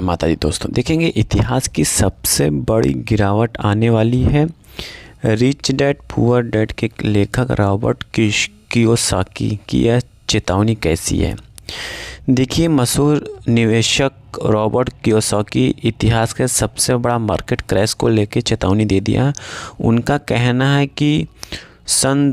माता दी दोस्तों, देखेंगे इतिहास की सबसे बड़ी गिरावट आने वाली है। रिच डैड पुअर डैड के लेखक रॉबर्ट कियोसाकी की यह चेतावनी कैसी है। देखिए, मशहूर निवेशक रॉबर्ट कियोसाकी इतिहास के सबसे बड़ा मार्केट क्रैश को लेकर चेतावनी दे दिया। उनका कहना है कि सन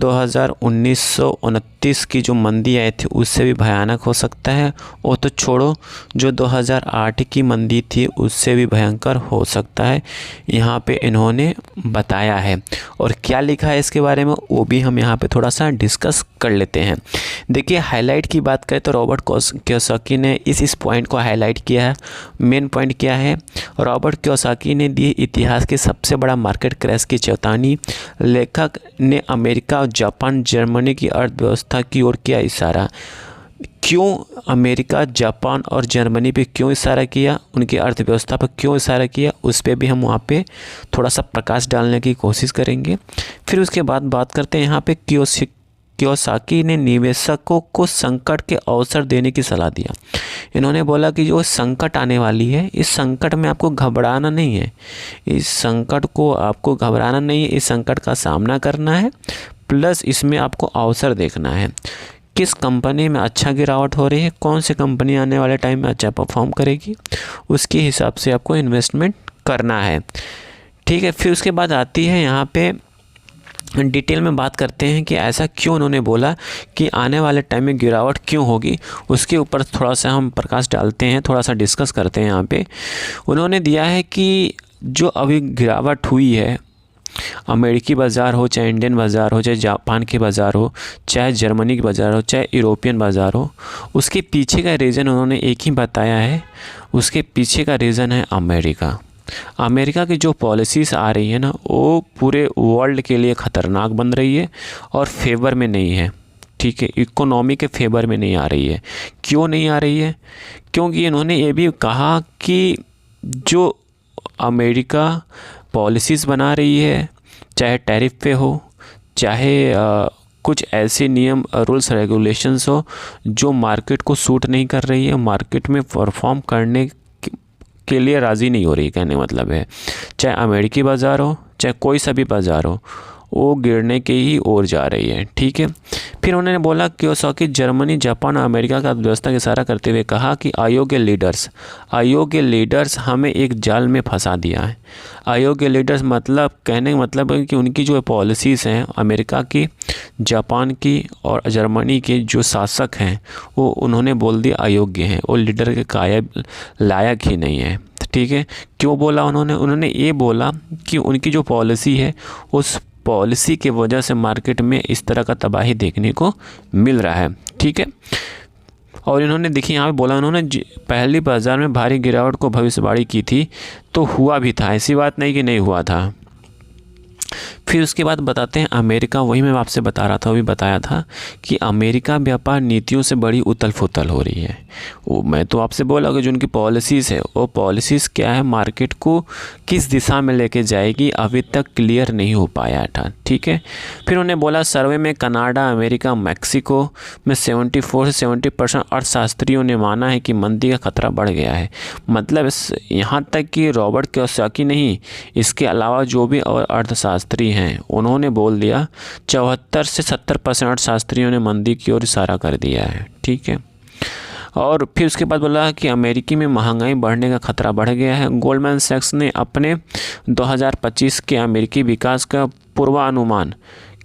1929 की जो मंदी आई थी उससे भी भयानक हो सकता है। वो तो छोड़ो, जो 2008 की मंदी थी उससे भी भयंकर हो सकता है, यहाँ पे इन्होंने बताया है। और क्या लिखा है इसके बारे में वो भी हम यहाँ पे थोड़ा सा डिस्कस कर लेते हैं। देखिए, हाईलाइट की बात करें तो रॉबर्ट कियोसाकी ने इस पॉइंट को हाईलाइट किया है। मेन पॉइंट क्या है, रॉबर्ट कियोसाकी ने दी इतिहास के सबसे बड़ा मार्केट क्रैश की चेतावनी। लेखक ने अमेरिका और जापान जर्मनी की अर्थव्यवस्था की ओर किया इशारा। क्यों अमेरिका, जापान और जर्मनी पे क्यों इशारा किया, उनकी अर्थव्यवस्था पर क्यों इशारा किया, उस पर भी हम वहाँ पे थोड़ा सा प्रकाश डालने की कोशिश करेंगे। फिर उसके बाद बात करते हैं यहाँ पे कियोसाकी ने निवेशकों को संकट के अवसर देने की सलाह दिया। इन्होंने बोला कि जो संकट आने वाली है, इस संकट में आपको घबराना नहीं है, इस संकट को आपको घबराना नहीं है, इस संकट का सामना करना है, प्लस इसमें आपको अवसर देखना है। किस कंपनी में अच्छा गिरावट हो रही है, कौन सी कंपनी आने वाले टाइम में अच्छा परफॉर्म करेगी, उसके हिसाब से आपको इन्वेस्टमेंट करना है। ठीक है, फिर उसके बाद आती है यहाँ पे डिटेल में बात करते हैं कि ऐसा क्यों उन्होंने बोला कि आने वाले टाइम में गिरावट क्यों होगी, उसके ऊपर थोड़ा सा हम प्रकाश डालते हैं, थोड़ा सा डिस्कस करते हैं। यहाँ पे उन्होंने दिया है कि जो अभी गिरावट हुई है, अमेरिकी बाज़ार हो, चाहे इंडियन बाज़ार हो, चाहे जापान के बाज़ार हो, चाहे जर्मनी की बाज़ार हो, चाहे यूरोपियन बाज़ार हो, उसके पीछे का रीज़न उन्होंने एक ही बताया है। उसके पीछे का रीज़न है अमेरिका। अमेरिका की जो पॉलिसीज़ आ रही है ना, वो पूरे वर्ल्ड के लिए ख़तरनाक बन रही है और फेवर में नहीं है। ठीक है, इकोनॉमी के फेवर में नहीं आ रही है। क्यों नहीं आ रही है? क्योंकि इन्होंने ये भी कहा कि जो अमेरिका पॉलिसीज़ बना रही है, चाहे टैरिफ पे हो, चाहे कुछ ऐसे नियम, रूल्स रेगुलेशंस हो जो मार्केट को सूट नहीं कर रही है, मार्केट में परफॉर्म करने के लिए राज़ी नहीं हो रही। कहने मतलब है, चाहे अमेरिकी बाज़ार हो, चाहे कोई सा भी बाज़ार हो, वो गिरने के ही ओर जा रही है। ठीक है, फिर उन्होंने बोला कियोसाकी जर्मनी, जापान और अमेरिका का अर्थव्यवस्था का इशारा करते हुए कहा कि अयोग्य लीडर्स हमें एक जाल में फंसा दिया है। अयोग्य लीडर्स मतलब, कहने का मतलब है कि उनकी जो पॉलिसीज़ हैं, अमेरिका की, जापान की और जर्मनी के जो शासक हैं, वो उन्होंने बोल दिया अयोग्य हैं, वो लीडर के लायक ही नहीं है। ठीक है, क्यों बोला उन्होंने ये बोला कि उनकी जो पॉलिसी है, उस पॉलिसी की वजह से मार्केट में इस तरह का तबाही देखने को मिल रहा है। ठीक है, और इन्होंने देखिए यहाँ पे बोला, उन्होंने पहली बाज़ार में भारी गिरावट को भविष्यवाणी की थी, तो हुआ भी था, ऐसी बात नहीं कि नहीं हुआ था। फिर उसके बाद बताते हैं अमेरिका। वही मैं आपसे बता रहा था, वो भी बताया था कि अमेरिका व्यापार नीतियों से बड़ी उथल पुथल हो रही है। वो मैं तो आपसे बोला कि जो उनकी पॉलिसीज़ है, वो पॉलिसीज़ क्या है, मार्केट को किस दिशा में लेके जाएगी, अभी तक क्लियर नहीं हो पाया था। ठीक है, फिर उन्होंने बोला सर्वे में कनाडा, अमेरिका, मैक्सिको में 74 से 70% अर्थशास्त्रियों ने माना है कि मंदी का खतरा बढ़ गया है। मतलब यहाँ तक कि रॉबर्ट कियोसाकी नहीं, इसके अलावा जो भी और अर्थशास्त्री हैं, उन्होंने बोल दिया 74 से 70% अर्थशास्त्रियों ने मंदी की ओर इशारा कर दिया है। ठीक है, और फिर उसके बाद बोला कि अमेरिकी में महंगाई बढ़ने का खतरा बढ़ गया है। गोल्डमैन सैक्स ने अपने 2025 के अमेरिकी विकास का पूर्वानुमान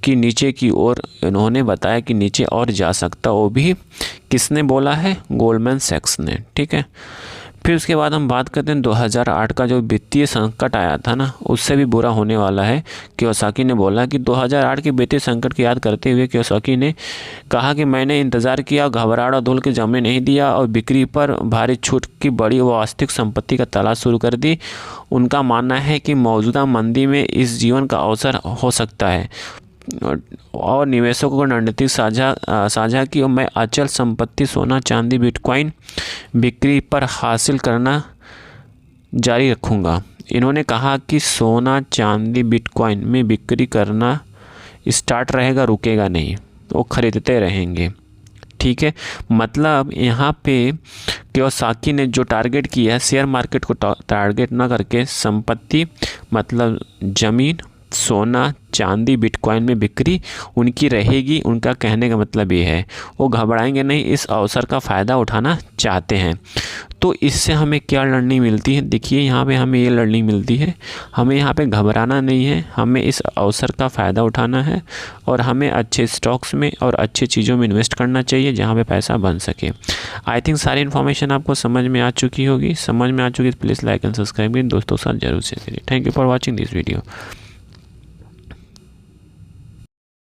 की नीचे की ओर इन्होंने बताया कि नीचे और जा सकता, वो भी किसने बोला है? गोल्डमैन सैक्स ने। ठीक है, फिर उसके बाद हम बात करते हैं 2008 का जो वित्तीय संकट आया था ना, उससे भी बुरा होने वाला है। कियोसाकी ने बोला कि 2008 के वित्तीय संकट की याद करते हुए कियोसाकी ने कहा कि मैंने इंतज़ार किया, घबराहट और धूल के जमने नहीं दिया और बिक्री पर भारी छूट की बड़ी वास्तविक संपत्ति का तलाश शुरू कर दी। उनका मानना है कि मौजूदा मंदी में इस जीवन का अवसर हो सकता है और निवेशकों को रणनीति साझा की, और मैं अचल संपत्ति, सोना, चांदी, बिटकॉइन बिक्री पर हासिल करना जारी रखूँगा। इन्होंने कहा कि सोना, चांदी, बिटकॉइन में बिक्री करना स्टार्ट रहेगा, रुकेगा नहीं, वो खरीदते रहेंगे। ठीक है, मतलब यहाँ पे कियोसाकी ने जो टारगेट किया है शेयर मार्केट को टारगेट ना करके संपत्ति मतलब ज़मीन, सोना, चांदी, बिटकॉइन में बिक्री उनकी रहेगी। उनका कहने का मतलब ये है वो घबराएंगे नहीं, इस अवसर का फ़ायदा उठाना चाहते हैं। तो इससे हमें क्या लर्निंग मिलती है? देखिए यहाँ पे हमें ये लर्निंग मिलती है, हमें यहाँ पे घबराना नहीं है, हमें इस अवसर का फ़ायदा उठाना है और हमें अच्छे स्टॉक्स में और अच्छी चीज़ों में इन्वेस्ट करना चाहिए जहाँ पे पैसा बन सके। आई थिंक सारी इन्फॉर्मेशन आपको समझ में आ चुकी होगी। समझ में आ चुकी है प्लीज़ लाइक एंड सब्सक्राइब करिए, दोस्तों के साथ जरूर शेयर करिए। Thank you for watching this video.